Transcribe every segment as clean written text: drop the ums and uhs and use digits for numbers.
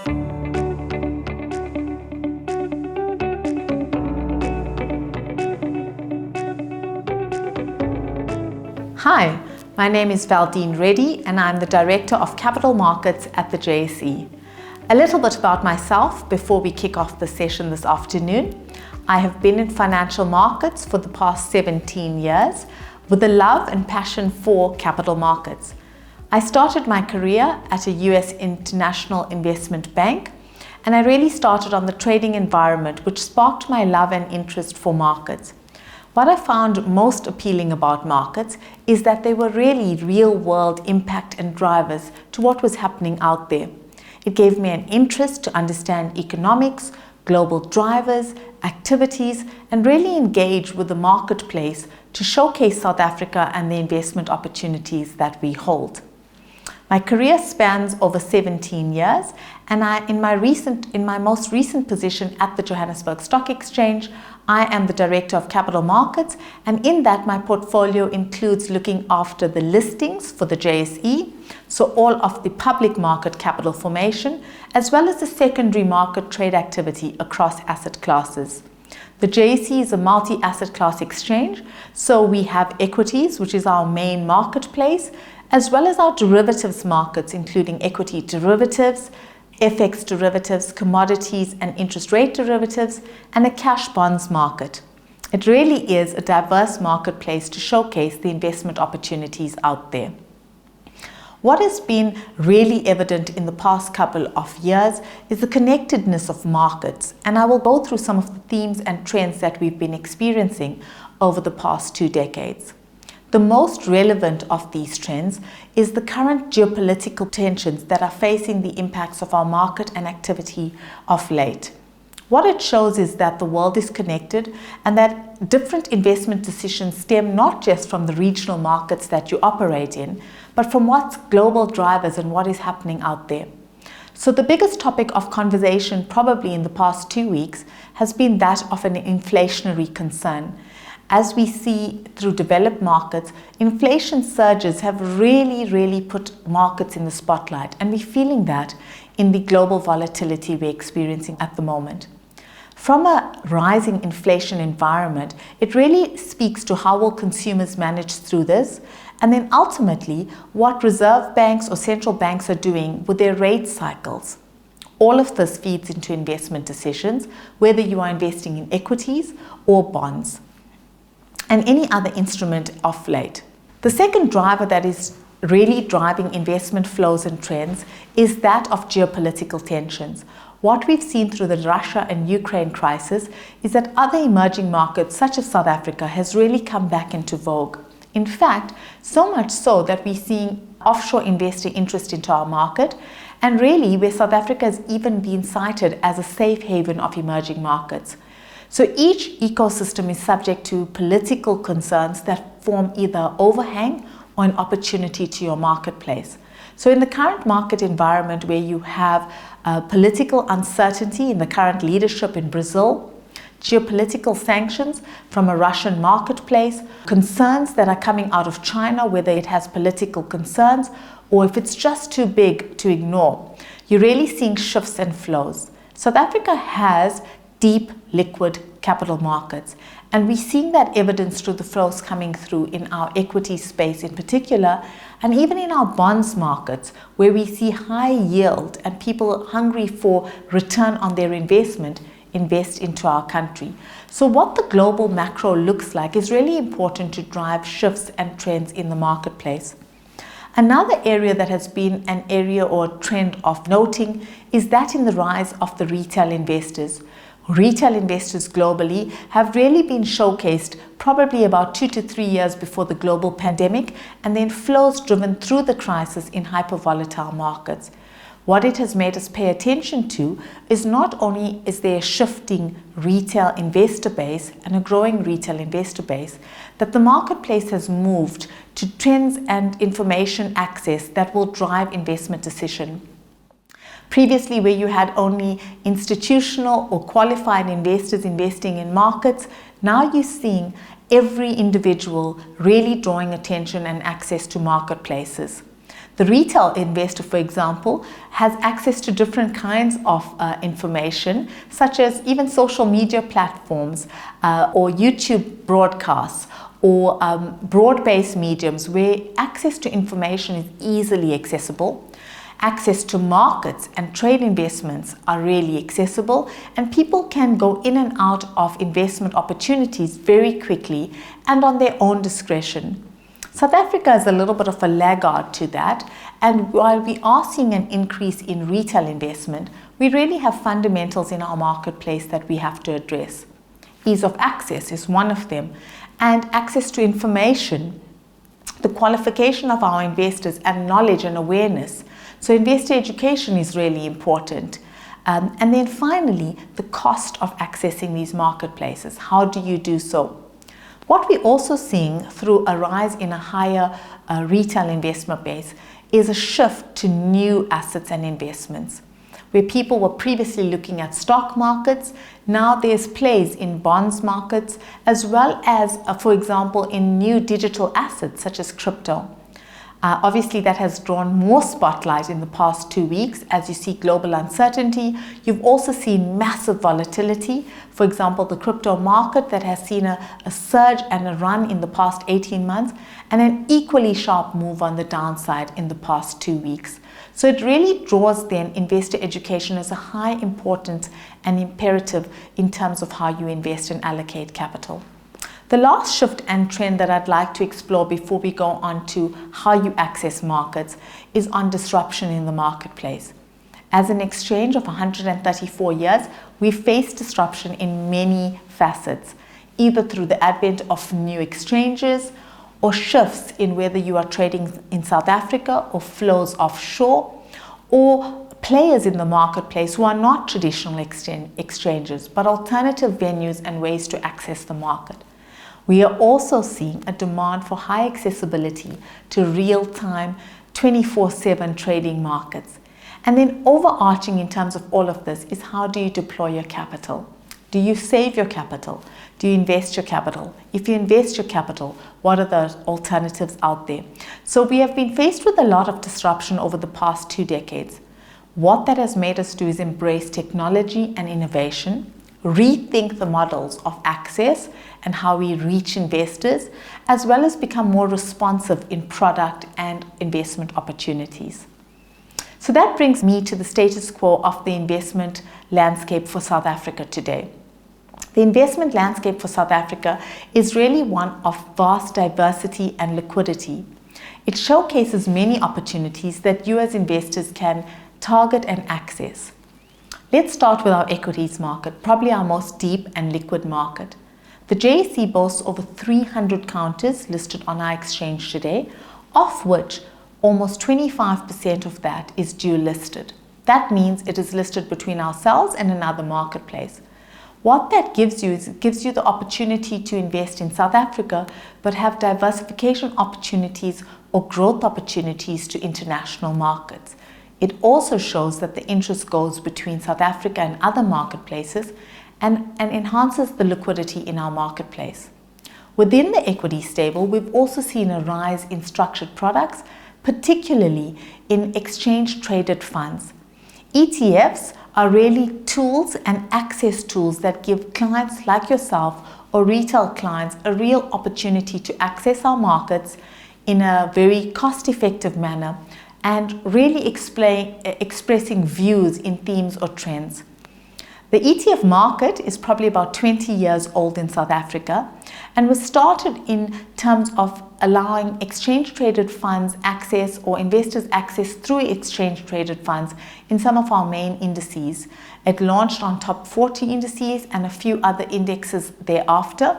Hi, my name is Valdene Reddy and I'm the Director of Capital Markets at the JSE. A little bit about myself before we kick off the session this afternoon. I have been in financial markets for the past 17 years with a love and passion for capital markets. I started my career at a US international investment bank, and I really started on the trading environment, which sparked my love and interest for markets. What I found most appealing about markets is that they were really real-world impact and drivers to what was happening out there. It gave me an interest to understand economics, global drivers, activities, and really engage with the marketplace to showcase South Africa and the investment opportunities that we hold. My career spans over 17 years, and in my most recent position at the Johannesburg Stock Exchange, I am the Director of Capital Markets, and in that my portfolio includes looking after the listings for the JSE, so all of the public market capital formation, as well as the secondary market trade activity across asset classes. The JSE is a multi-asset class exchange, so we have equities, which is our main marketplace, as well as our derivatives markets, including equity derivatives, FX derivatives, commodities and interest rate derivatives, and a cash bonds market. It really is a diverse marketplace to showcase the investment opportunities out there. What has been really evident in the past couple of years is the connectedness of markets, and I will go through some of the themes and trends that we've been experiencing over the past 2 decades. The most relevant of these trends is the current geopolitical tensions that are facing the impacts of our market and activity of late. What it shows is that the world is connected and that different investment decisions stem not just from the regional markets that you operate in, but from what's global drivers and what is happening out there. So the biggest topic of conversation probably in the past 2 weeks has been that of an inflationary concern. As we see through developed markets, inflation surges have really put markets in the spotlight, and we're feeling that in the global volatility we're experiencing at the moment. From a rising inflation environment, it really speaks to how will consumers manage through this, and then ultimately what reserve banks or central banks are doing with their rate cycles. All of this feeds into investment decisions, whether you are investing in equities or bonds, and any other instrument of late. The second driver that is really driving investment flows and trends is that of geopolitical tensions. What we've seen through the Russia and Ukraine crisis is that other emerging markets such as South Africa has really come back into vogue. In fact, so much so that we're seeing offshore investor interest into our market, and really where South Africa has even been cited as a safe haven of emerging markets. So each ecosystem is subject to political concerns that form either overhang or an opportunity to your marketplace. So in the current market environment where you have political uncertainty in the current leadership in Brazil, geopolitical sanctions from a Russian marketplace, concerns that are coming out of China, whether it has political concerns or if it's just too big to ignore, you're really seeing shifts and flows. South Africa has deep liquid capital markets, and we're seeing that evidence through the flows coming through in our equity space in particular, and even in our bonds markets where we see high yield and people hungry for return on their investment invest into our country. So what the global macro looks like is really important to drive shifts and trends in the marketplace. Another area that has been an area or trend of noting is that in the rise of the retail investors. Retail investors globally have really been showcased probably about 2 to 3 years before the global pandemic, and then flows driven through the crisis in hyper-volatile markets. What it has made us pay attention to is not only is there a shifting retail investor base and a growing retail investor base, that the marketplace has moved to trends and information access that will drive investment decision. Previously, where you had only institutional or qualified investors investing in markets, now you're seeing every individual really drawing attention and access to marketplaces. The retail investor, for example, has access to different kinds of information, such as even social media platforms or YouTube broadcasts or broad-based mediums where access to information is easily accessible. Access to markets and trade investments are really accessible, and people can go in and out of investment opportunities very quickly and on their own discretion. South Africa is a little bit of a laggard to that, and while we are seeing an increase in retail investment, we really have fundamentals in our marketplace that we have to address. Ease of access is one of them, and access to information, the qualification of our investors, and knowledge and awareness. So investor education is really important. And then finally, the cost of accessing these marketplaces. How do you do so? What we're also seeing through a rise in a higher retail investment base is a shift to new assets and investments. Where people were previously looking at stock markets, now there's plays in bonds markets, as well as, for example, in new digital assets such as crypto. Obviously, that has drawn more spotlight in the past 2 weeks as you see global uncertainty. You've also seen massive volatility. For example, the crypto market that has seen a surge and a run in the past 18 months, and an equally sharp move on the downside in the past 2 weeks. So it really draws then investor education as a high importance and imperative in terms of how you invest and allocate capital. The last shift and trend that I'd like to explore before we go on to how you access markets is on disruption in the marketplace. As an exchange of 134 years, we face disruption in many facets, either through the advent of new exchanges or shifts in whether you are trading in South Africa or flows offshore, or players in the marketplace who are not traditional exchanges but alternative venues and ways to access the market. We are also seeing a demand for high accessibility to real-time 24/7 trading markets. And then overarching in terms of all of this is, how do you deploy your capital? Do you save your capital? Do you invest your capital? If you invest your capital, what are the alternatives out there? So we have been faced with a lot of disruption over the past 2 decades. What that has made us do is embrace technology and innovation, rethink the models of access and how we reach investors, as well as become more responsive in product and investment opportunities. So that brings me to the status quo of the investment landscape for South Africa today. The investment landscape for South Africa is really one of vast diversity and liquidity. It showcases many opportunities that you as investors can target and access. Let's start with our equities market, probably our most deep and liquid market. The JSE boasts over 300 counters listed on our exchange today, of which almost 25% of that is dual listed. That means it is listed between ourselves and another marketplace. What that gives you is it gives you the opportunity to invest in South Africa, but have diversification opportunities or growth opportunities to international markets. It also shows that the interest goes between South Africa and other marketplaces and enhances the liquidity in our marketplace. Within the equity stable, we've also seen a rise in structured products, particularly in exchange-traded funds. ETFs are really tools and access tools that give clients like yourself or retail clients a real opportunity to access our markets in a very cost-effective manner and really expressing views in themes or trends. The ETF market is probably about 20 years old in South Africa and was started in terms of allowing exchange-traded funds access or investors access through exchange-traded funds in some of our main indices. It launched on top 40 indices and a few other indexes thereafter.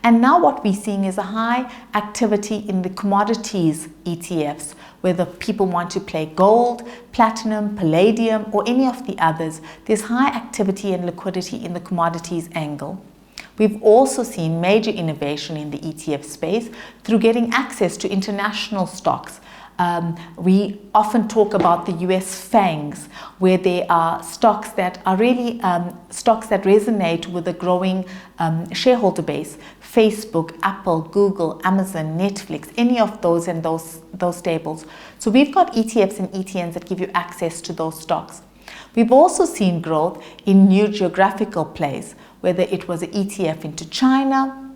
And now what we're seeing is a high activity in the commodities ETFs, whether people want to play gold, platinum, palladium, or any of the others. There's high activity and liquidity in the commodities angle. We've also seen major innovation in the ETF space through getting access to international stocks, We often talk about the US FANGs, where there are stocks that are really stocks that resonate with a growing shareholder base. Facebook, Apple, Google, Amazon, Netflix, any of those and those stables. So we've got ETFs and ETNs that give you access to those stocks. We've also seen growth in new geographical plays, whether it was an ETF into China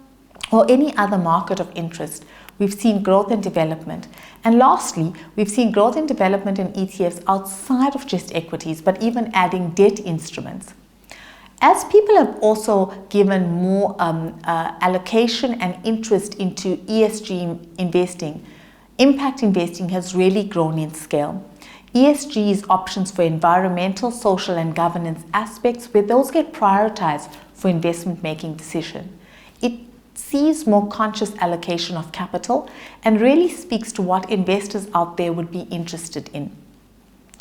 or any other market of interest. We've seen growth and development. And lastly, we've seen growth and development in ETFs outside of just equities, but even adding debt instruments. As people have also given more allocation and interest into ESG investing, impact investing has really grown in scale. ESG is options for environmental, social, and governance aspects, where those get prioritized for investment making decision. It sees more conscious allocation of capital and really speaks to what investors out there would be interested in.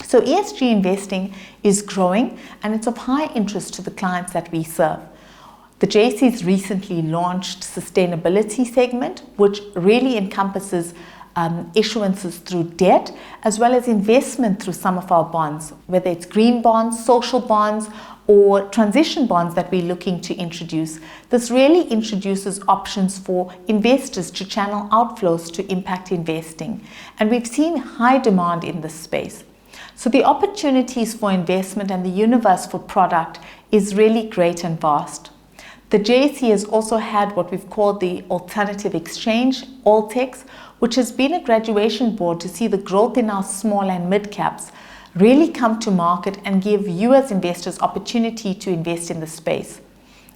So ESG investing is growing, and it's of high interest to the clients that we serve. The JSE's recently launched sustainability segment, which really encompasses issuances through debt, as well as investment through some of our bonds, whether it's green bonds, social bonds, or transition bonds that we're looking to introduce. This really introduces options for investors to channel outflows to impact investing. And we've seen high demand in this space. So the opportunities for investment and the universe for product is really great and vast. The JSE has also had what we've called the Alternative Exchange, Altex, which has been a graduation board to see the growth in our small and mid caps really come to market and give you as investors opportunity to invest in the space.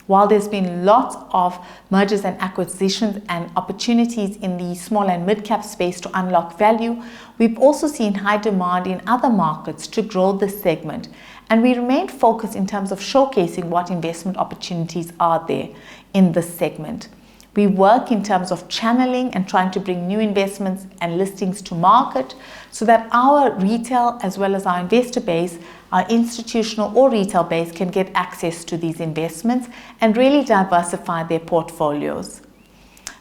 While there's been lots of mergers and acquisitions and opportunities in the small and mid-cap space to unlock value, we've also seen high demand in other markets to grow this segment. And we remain focused in terms of showcasing what investment opportunities are there in this segment. We work in terms of channeling and trying to bring new investments and listings to market so that our retail as well as our investor base, our institutional or retail base, can get access to these investments and really diversify their portfolios.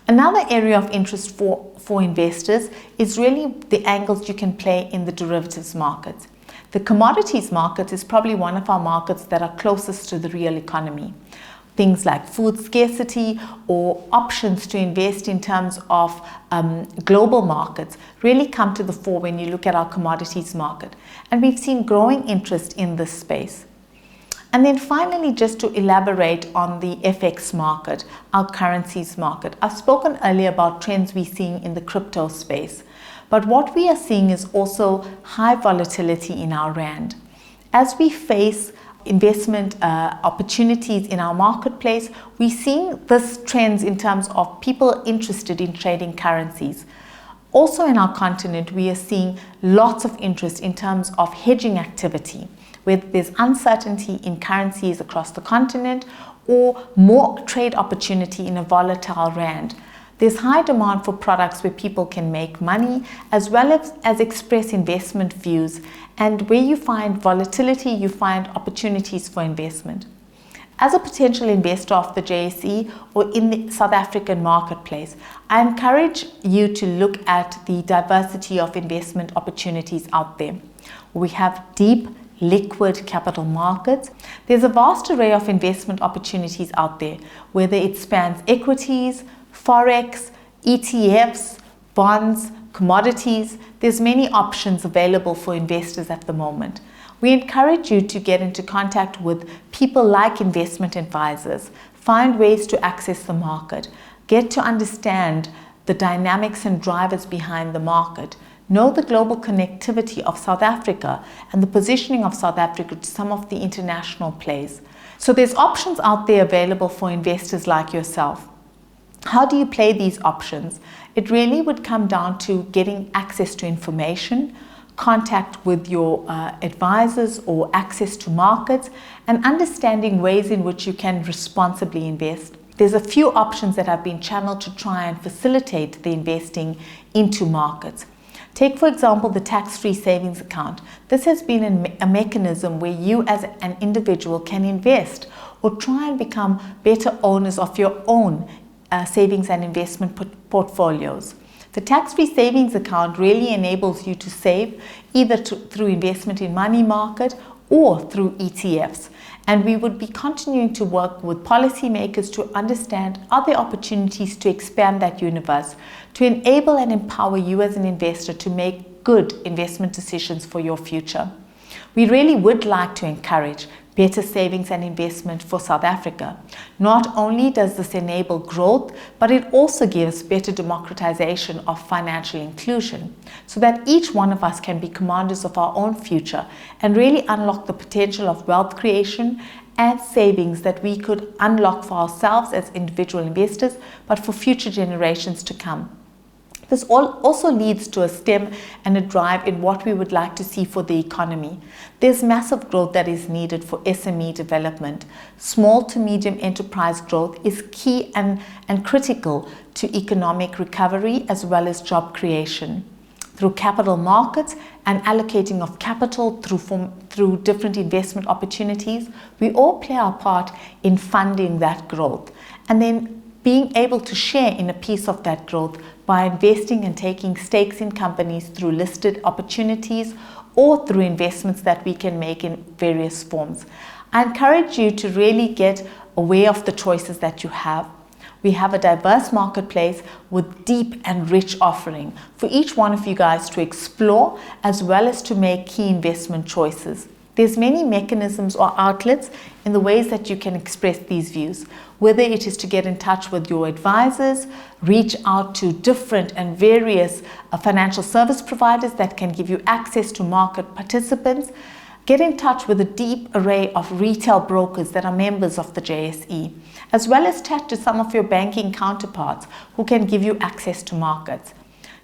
Another area of interest for investors is really the angles you can play in the derivatives market. The commodities market is probably one of our markets that are closest to the real economy. Things like food scarcity or options to invest in terms of global markets really come to the fore when you look at our commodities market. And we've seen growing interest in this space. And then finally, just to elaborate on the FX market, our currencies market. I've spoken earlier about trends we're seeing in the crypto space. But what we are seeing is also high volatility in our rand. As we face investment opportunities in our marketplace, we're seeing this trends in terms of people interested in trading currencies. Also in our continent, we are seeing lots of interest in terms of hedging activity, where there's uncertainty in currencies across the continent or more trade opportunity in a volatile rand. There's high demand for products where people can make money as well as express investment views, and where you find volatility, you find opportunities for investment. As a potential investor of the JSE or in the South African marketplace, I encourage you to look at the diversity of investment opportunities out there. We have deep, liquid capital markets. There's a vast array of investment opportunities out there, whether it spans equities, Forex, ETFs, bonds, commodities. There's many options available for investors at the moment. We encourage you to get into contact with people like investment advisors, find ways to access the market, get to understand the dynamics and drivers behind the market, know the global connectivity of South Africa and the positioning of South Africa to some of the international plays. So there's options out there available for investors like yourself. How do you play these options? It really would come down to getting access to information, contact with your advisors or access to markets, and understanding ways in which you can responsibly invest. There's a few options that have been channeled to try and facilitate the investing into markets. Take, for example, the tax-free savings account. This has been a mechanism where you as an individual can invest or try and become better owners of your own savings and investment portfolios. The tax-free savings account really enables you to save either through investment in money market or through ETFs. And we would be continuing to work with policymakers to understand other opportunities to expand that universe, to enable and empower you as an investor to make good investment decisions for your future. We really would like to encourage better savings and investment for South Africa. Not only does this enable growth, but it also gives better democratization of financial inclusion so that each one of us can be commanders of our own future and really unlock the potential of wealth creation and savings that we could unlock for ourselves as individual investors, but for future generations to come. This also leads to a stem and a drive in what we would like to see for the economy. There's massive growth that is needed for SME development. Small to medium enterprise growth is key and critical to economic recovery as well as job creation. Through capital markets and allocating of capital through different investment opportunities, we all play our part in funding that growth. And then being able to share in a piece of that growth by investing and taking stakes in companies through listed opportunities or through investments that we can make in various forms. I encourage you to really get aware of the choices that you have. We have a diverse marketplace with deep and rich offering for each one of you guys to explore as well as to make key investment choices. There's many mechanisms or outlets in the ways that you can express these views, whether it is to get in touch with your advisors, reach out to different and various financial service providers that can give you access to market participants, get in touch with a deep array of retail brokers that are members of the JSE, as well as chat to some of your banking counterparts who can give you access to markets.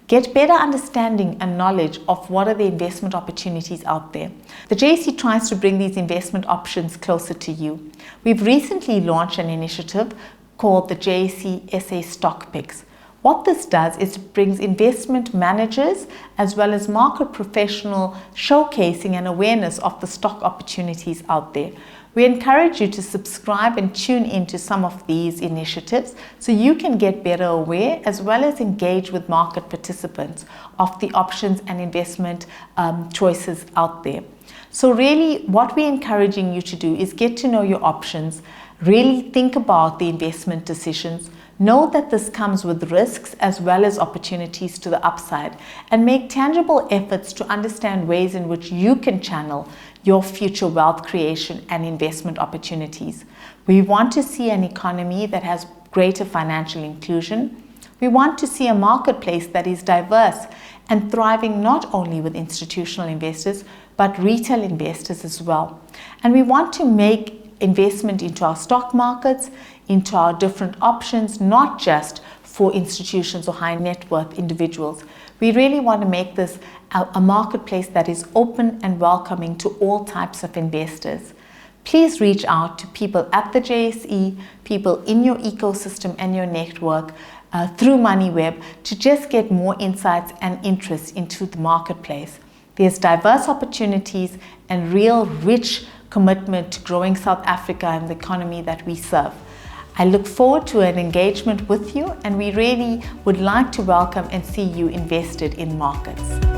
Get better understanding and knowledge of what are the investment opportunities out there. The JSE tries to bring these investment options closer to you. We've recently launched an initiative called the JSE SA Stock Picks. What this does is it brings investment managers as well as market professional showcasing and awareness of the stock opportunities out there. We encourage you to subscribe and tune into some of these initiatives so you can get better aware as well as engage with market participants of the options and investment choices out there. So really what we're encouraging you to do is get to know your options, really think about the investment decisions, know that this comes with risks as well as opportunities to the upside, and make tangible efforts to understand ways in which you can channel your future wealth creation and investment opportunities. We want to see an economy that has greater financial inclusion. We want to see a marketplace that is diverse and thriving not only with institutional investors, but retail investors as well. And we want to make investment into our stock markets, into our different options, not just for institutions or high net worth individuals. We really want to make this a marketplace that is open and welcoming to all types of investors. Please reach out to people at the JSE, people in your ecosystem and your network through Moneyweb to just get more insights and interest into the marketplace. There's diverse opportunities and real rich commitment to growing South Africa and the economy that we serve. I look forward to an engagement with you, and we really would like to welcome and see you invested in markets.